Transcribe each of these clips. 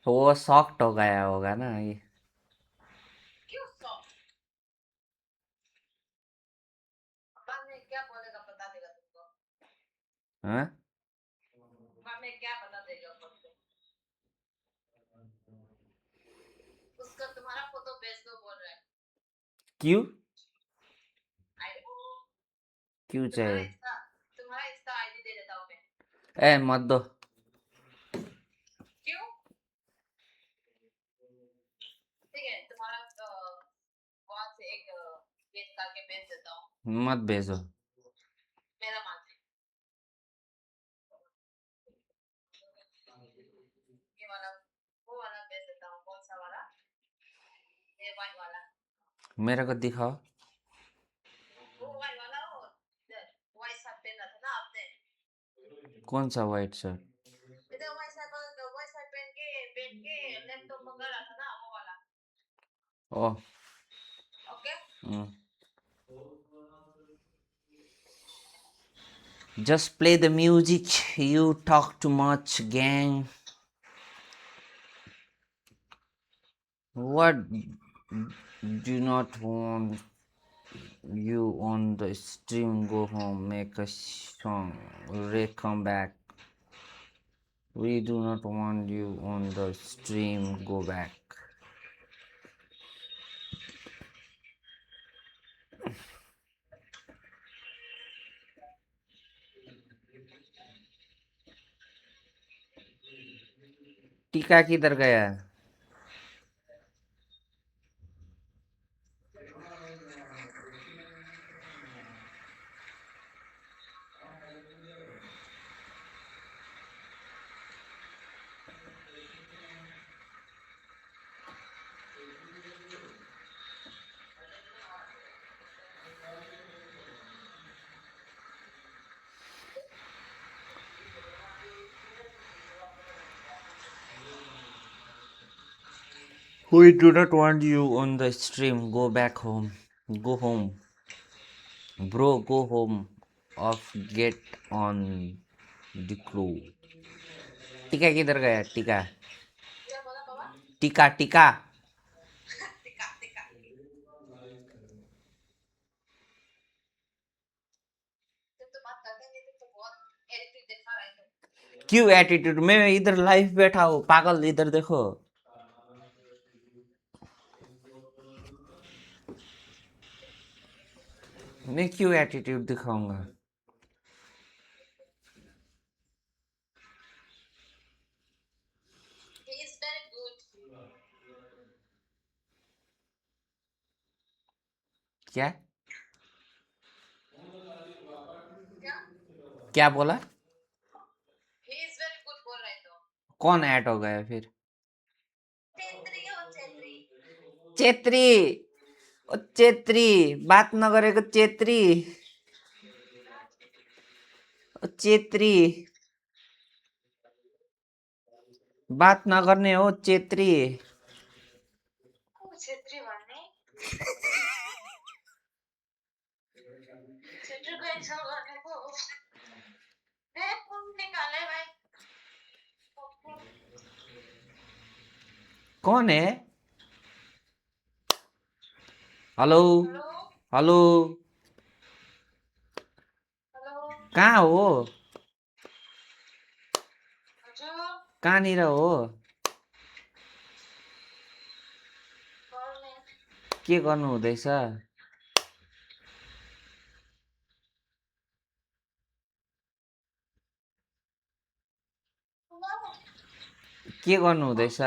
वो सॉफ्ट हो गया होगा ना ये। हाँ क्यों क्यों चाहिए? ए मत दो। मत भेजो। मेरे को दिखाओ। कौन सा व्हाइट शर्ट? ओ just play the music. You talk too much, gang. What do not want you on the stream? Go home, make a song, Ray come back. We do not want you on the stream. Go back. टीका किधर गया? We do not want you on the stream. Go back home. Go home. Bro, go home. Off get on the crew. टीका किधर गया? टीका टीका टीका क्यों attitude? मैं इधर लाइव बैठा हूँ पागल, इधर देखो। मैं क्यों एटीट्यूड दिखाऊंगा? क्या क्या बोला? कौन ऐड हो गया फिर? चेत्री ओ चेत्री, बात नगरेको चेत्री। ओ चेत्री, बात नगर्ने हो चेत्री। कौन है? हेलो हेलो, कहाँ हो? कहाँनिर हो? के गर्नु हुँदैछ? के गर्नु हुँदैछ?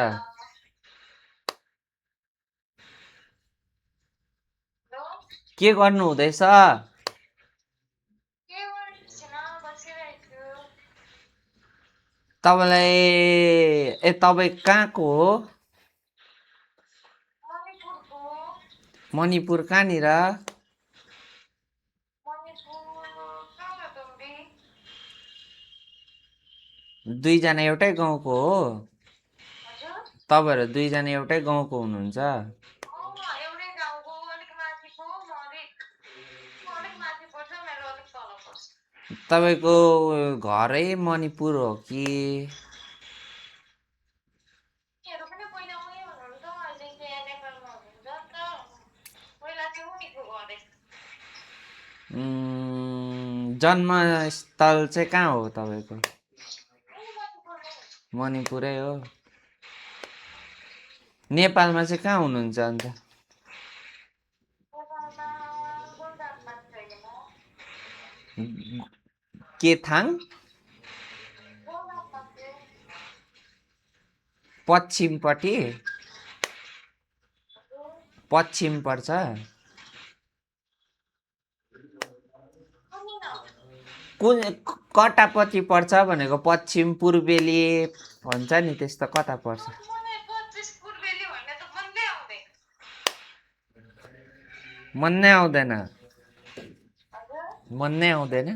के गर्नु हुँदैछ? तपाईँलाई तपाईँ कहाँको हो? मणिपुर कहाँनिर? दुईजना एउटै गाउँको हो? तपाईँहरू दुईजना एउटै गाउँको हुनुहुन्छ? तपाईँको घरै मणिपुर हो कि? जन्मस्थल चाहिँ कहाँ हो तपाईँको? मणिपुरै हो। नेपालमा चाहिँ कहाँ हुनुहुन्छ अन्त? केथाङ? पश्चिमपट्टि? पश्चिम पर्छ? कुन कतापट्टि पर्छ भनेको? पश्चिम पूर्वेली भन्छ नि, त्यस्तो कता पर्छ? मन्नै आउँदैन। मन्नै आउँदैन।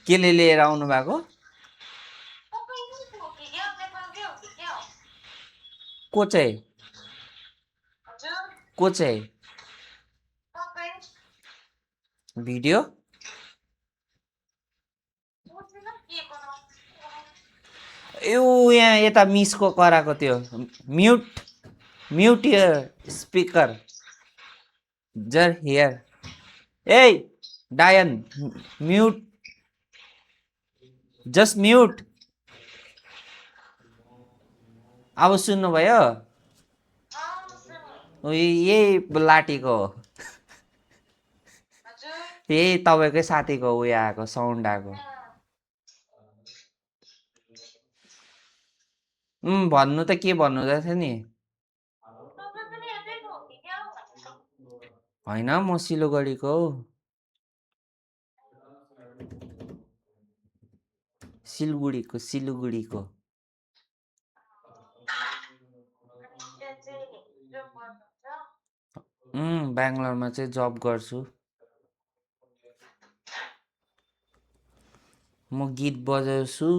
केले लिएर आउनु भएको? को चाहिँ? को चाहिँ? भिडियो? यहाँ यता मिसको कराएको त्यो म्युट म्युट स्पिकर जर हियर। ए डायन म्युट, जस्ट म्युट। अब सुन्नुभयो? यही लाटीको हो, यही तपाईँकै साथीको उयो आएको, साउन्ड आएको। भन्नु त के भन्नुहुँदै थियो नि? होइन, म सिलगढीको हो। सिलगढीको बेङ्गलोरमा चाहिँ जब गर्छु। म गीत बजाउँछु।